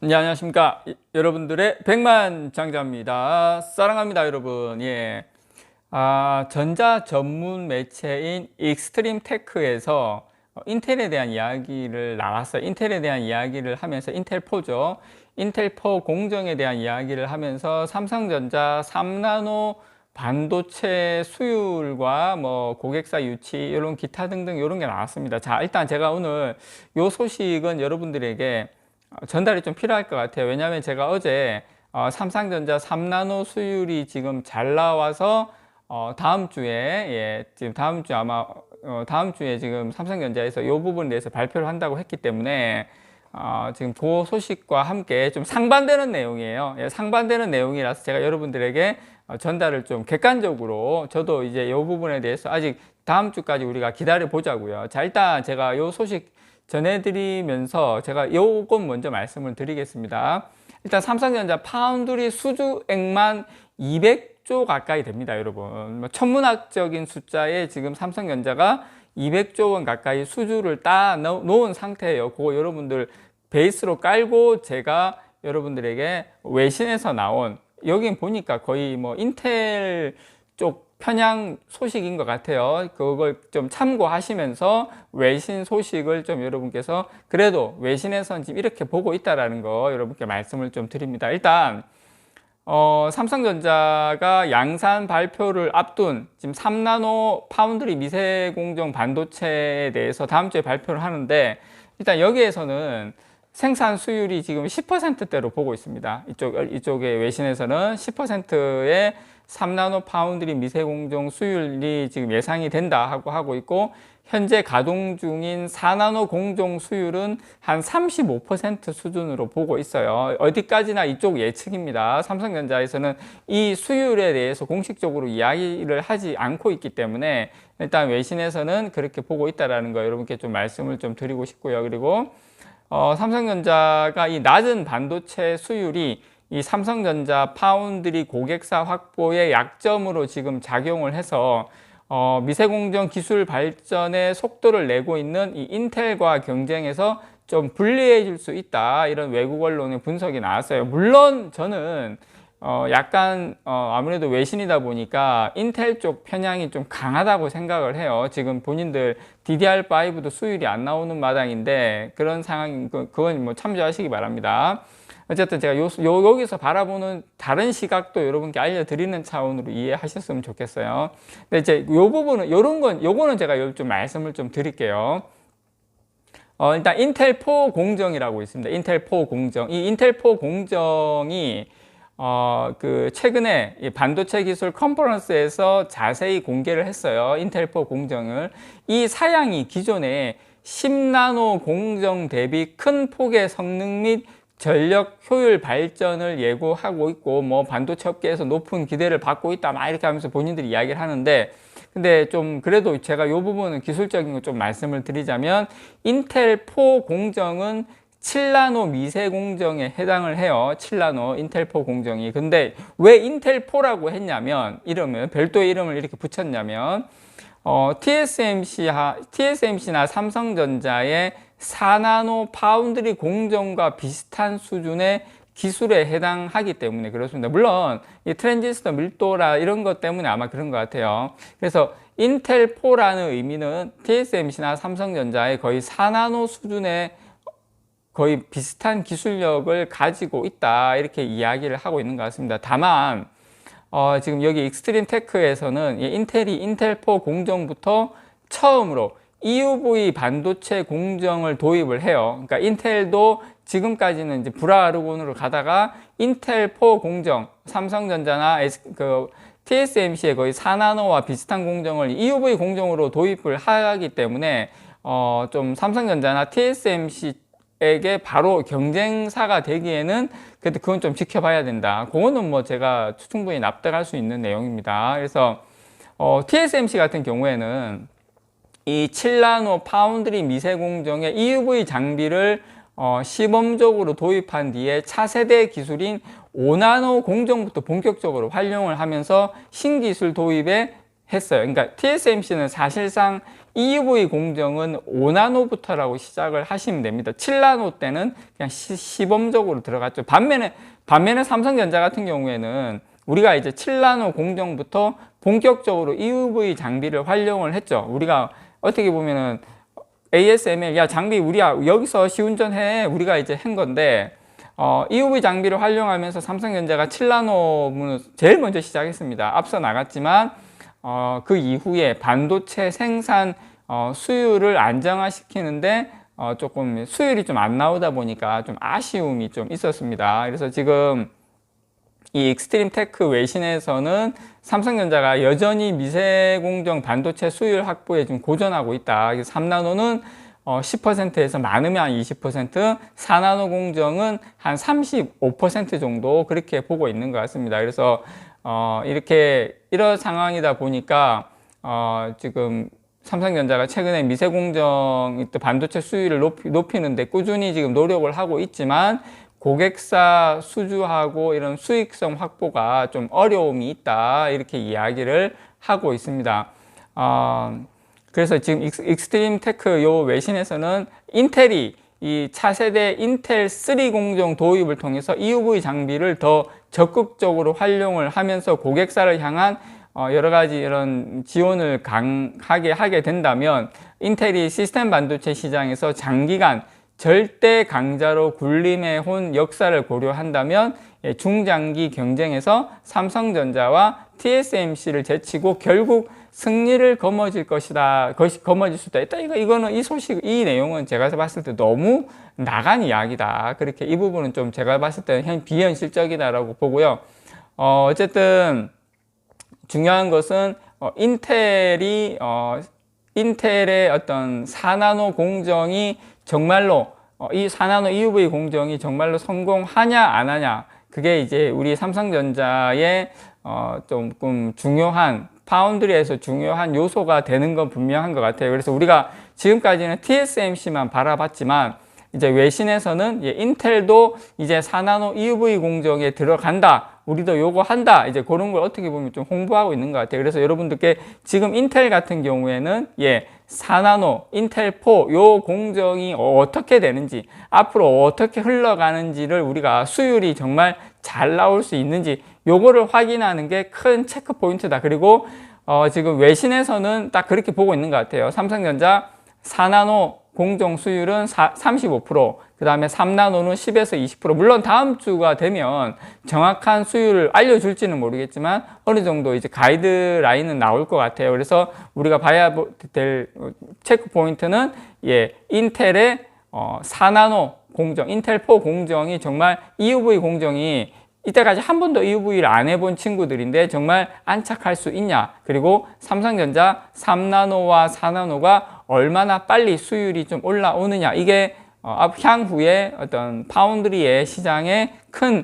네, 안녕하십니까. 여러분들의 백만장자입니다. 사랑합니다, 여러분. 예. 전자 전문 매체인 익스트림 테크에서 인텔에 대한 이야기를 나왔어요. 인텔에 대한 이야기를 하면서 인텔4죠. 인텔4 공정에 대한 이야기를 하면서 삼성전자 3나노 반도체 수율과 뭐 고객사 유치 이런 기타 등등 이런 게 나왔습니다. 자, 일단 제가 오늘 이 소식은 여러분들에게 전달이 좀 필요할 것 같아요. 왜냐하면 제가 어제 삼성전자 3나노 수율이 지금 잘 나와서 다음 주에 지금 다음 주 아마 다음 주에 지금 삼성전자에서 이 부분에 대해서 발표를 한다고 했기 때문에 지금 그 소식과 함께 좀 상반되는 내용이에요. 상반되는 내용이라서 제가 여러분들에게 전달을 좀 객관적으로 저도 이제 이 부분에 대해서 아직 다음 주까지 우리가 기다려 보자고요. 자, 일단 제가 이 소식 전해드리면서 제가 요건 먼저 말씀을 드리겠습니다. 일단 삼성전자 파운드리 수주액만 200조 가까이 됩니다, 여러분. 천문학적인 숫자에 지금 삼성전자가 200조 원 가까이 수주를 따 놓은 상태예요. 그거 여러분들 베이스로 깔고 제가 여러분들에게 외신에서 나온, 여긴 보니까 거의 뭐 인텔 쪽 편향 소식인 것 같아요. 그걸 좀 참고하시면서 외신 소식을 좀 여러분께서 그래도 외신에서는 지금 이렇게 보고 있다라는 거 여러분께 말씀을 좀 드립니다. 일단 삼성전자가 양산 발표를 앞둔 지금 3나노 파운드리 미세공정 반도체에 대해서 다음 주에 발표를 하는데, 일단 여기에서는 생산 수율이 지금 10%대로 보고 있습니다. 이쪽의 외신에서는 10%의 3나노 파운드리 미세공정 수율이 지금 예상이 된다 하고 있고, 현재 가동 중인 4나노 공정 수율은 한 35% 수준으로 보고 있어요. 어디까지나 이쪽 예측입니다. 삼성전자에서는 이 수율에 대해서 공식적으로 이야기를 하지 않고 있기 때문에 일단 외신에서는 그렇게 보고 있다는 거 여러분께 좀 말씀을 좀 드리고 싶고요. 그리고 삼성전자가 이 낮은 반도체 수율이 이 삼성전자 파운드리 고객사 확보의 약점으로 지금 작용을 해서 미세공정 기술 발전의 속도를 내고 있는 이 인텔과 경쟁해서 좀 불리해질 수 있다, 이런 외국 언론의 분석이 나왔어요. 물론 저는 약간 아무래도 외신이다 보니까 인텔 쪽 편향이 좀 강하다고 생각을 해요. 지금 본인들 DDR5도 수율이 안 나오는 마당인데 그런 상황인 그건 뭐 참조하시기 바랍니다. 어쨌든 제가 여기서 바라보는 다른 시각도 여러분께 알려드리는 차원으로 이해하셨으면 좋겠어요. 근데 이제 요 부분은, 요거는 제가 좀 말씀을 좀 드릴게요. 일단 인텔4 공정이라고 있습니다. 인텔4 공정. 이 인텔4 공정이 최근에 이 반도체 기술 컨퍼런스에서 자세히 공개를 했어요. 인텔4 공정을. 이 사양이 기존에 10나노 공정 대비 큰 폭의 성능 및 전력 효율 발전을 예고하고 있고, 뭐 반도체 업계에서 높은 기대를 받고 있다, 막 이렇게 하면서 본인들이 이야기를 하는데, 근데 좀 그래도 제가 이 부분은 기술적인 거 좀 말씀을 드리자면, 인텔4 공정은 7나노 미세 공정에 해당을 해요. 7나노 인텔4 공정이. 근데 왜 인텔4라고 했냐면, 별도의 이름을 이렇게 붙였냐면, TSMC나 삼성전자의 4나노 파운드리 공정과 비슷한 수준의 기술에 해당하기 때문에 그렇습니다. 물론 이 트랜지스터 밀도라 이런 것 때문에 아마 그런 것 같아요. 그래서 인텔4라는 의미는 TSMC나 삼성전자의 거의 4나노 수준의 거의 비슷한 기술력을 가지고 있다, 이렇게 이야기를 하고 있는 것 같습니다. 다만 지금 여기 익스트림 테크에서는 인텔이 인텔4 공정부터 처음으로 EUV 반도체 공정을 도입을 해요. 그러니까 인텔도 지금까지는 이제 불화르곤으로 가다가 인텔4 공정, 삼성전자나 TSMC의 거의 4나노와 비슷한 공정을 EUV 공정으로 도입을 하기 때문에 좀 삼성전자나 TSMC에게 바로 경쟁사가 되기에는 그건 좀 지켜봐야 된다. 그거는 뭐 제가 충분히 납득할 수 있는 내용입니다. 그래서 TSMC 같은 경우에는 이 7나노 파운드리 미세공정의 EUV 장비를 시범적으로 도입한 뒤에 차세대 기술인 5나노 공정부터 본격적으로 활용을 하면서 신기술 도입에 했어요. 그러니까 TSMC는 사실상 EUV 공정은 5나노부터라고 시작을 하시면 됩니다. 7나노 때는 그냥 시범적으로 들어갔죠. 반면에 삼성전자 같은 경우에는 우리가 이제 7나노 공정부터 본격적으로 EUV 장비를 활용을 했죠. 우리가 어떻게 보면은 ASML, 야, 장비 우리야 여기서 시운전해, 우리가 이제 한 건데, EUV 장비를 활용하면서 삼성전자가 7나노를 제일 먼저 시작했습니다. 앞서 나갔지만 그 이후에 반도체 생산 수율을 안정화시키는데 조금 수율이 좀 안 나오다 보니까 좀 아쉬움이 좀 있었습니다. 그래서 지금 이 익스트림 테크 외신에서는 삼성전자가 여전히 미세공정 반도체 수율 확보에 좀 고전하고 있다. 그래서 3나노는 10%에서 많으면 한 20%, 4나노 공정은 한 35% 정도 그렇게 보고 있는 것 같습니다. 그래서 이런 상황이다 보니까 지금 삼성전자가 최근에 미세공정 반도체 수율을 높이는데 꾸준히 지금 노력을 하고 있지만 고객사 수주하고 이런 수익성 확보가 좀 어려움이 있다, 이렇게 이야기를 하고 있습니다. 그래서 지금 익스트림 테크 요 외신에서는 인텔이 이 차세대 인텔 3 공정 도입을 통해서 EUV 장비를 더 적극적으로 활용을 하면서 고객사를 향한 여러 가지 이런 지원을 강하게 하게 된다면 인텔이 시스템 반도체 시장에서 장기간 절대 강자로 군림해온 역사를 고려한다면 중장기 경쟁에서 삼성전자와 TSMC를 제치고 결국 승리를 거머쥘 것이다, 거머쥘 수도 있다. 이거는 이 내용은 제가 봤을 때 너무 나간 이야기다. 그렇게 이 부분은 좀 제가 봤을 때는 비현실적이다라고 보고요. 어쨌든 중요한 것은 인텔의 어떤 4나노 공정이 정말로 이 4나노 EUV 공정이 정말로 성공하냐 안 하냐, 그게 이제 우리 삼성전자의 조금 중요한 파운드리에서 중요한 요소가 되는 건 분명한 것 같아요. 그래서 우리가 지금까지는 TSMC만 바라봤지만 이제 외신에서는 인텔도 이제 4나노 EUV 공정에 들어간다, 우리도 요거 한다, 이제 그런 걸 어떻게 보면 좀 홍보하고 있는 것 같아요. 그래서 여러분들께 지금 인텔 같은 경우에는 4나노, 인텔 4 요 공정이 어떻게 되는지, 앞으로 어떻게 흘러가는지를 우리가 수율이 정말 잘 나올 수 있는지 요거를 확인하는 게 큰 체크 포인트다. 그리고 지금 외신에서는 딱 그렇게 보고 있는 것 같아요. 삼성전자 4나노 공정 수율은 35%, 그 다음에 3나노는 10에서 20%. 물론 다음 주가 되면 정확한 수율을 알려줄지는 모르겠지만 어느 정도 이제 가이드라인은 나올 것 같아요. 그래서 우리가 봐야 될 체크 포인트는 인텔의 4나노 공정, 인텔 4 공정이 정말 EUV 공정이 이때까지 한 번도 EUV를 안 해본 친구들인데 정말 안착할 수 있냐, 그리고 삼성전자 3나노와 4나노가 얼마나 빨리 수율이 좀 올라오느냐, 이게 향후에 어떤 파운드리의 시장에 큰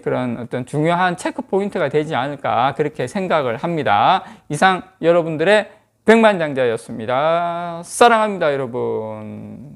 그런 어떤 중요한 체크 포인트가 되지 않을까, 그렇게 생각을 합니다. 이상 여러분들의 백만장자였습니다. 사랑합니다, 여러분.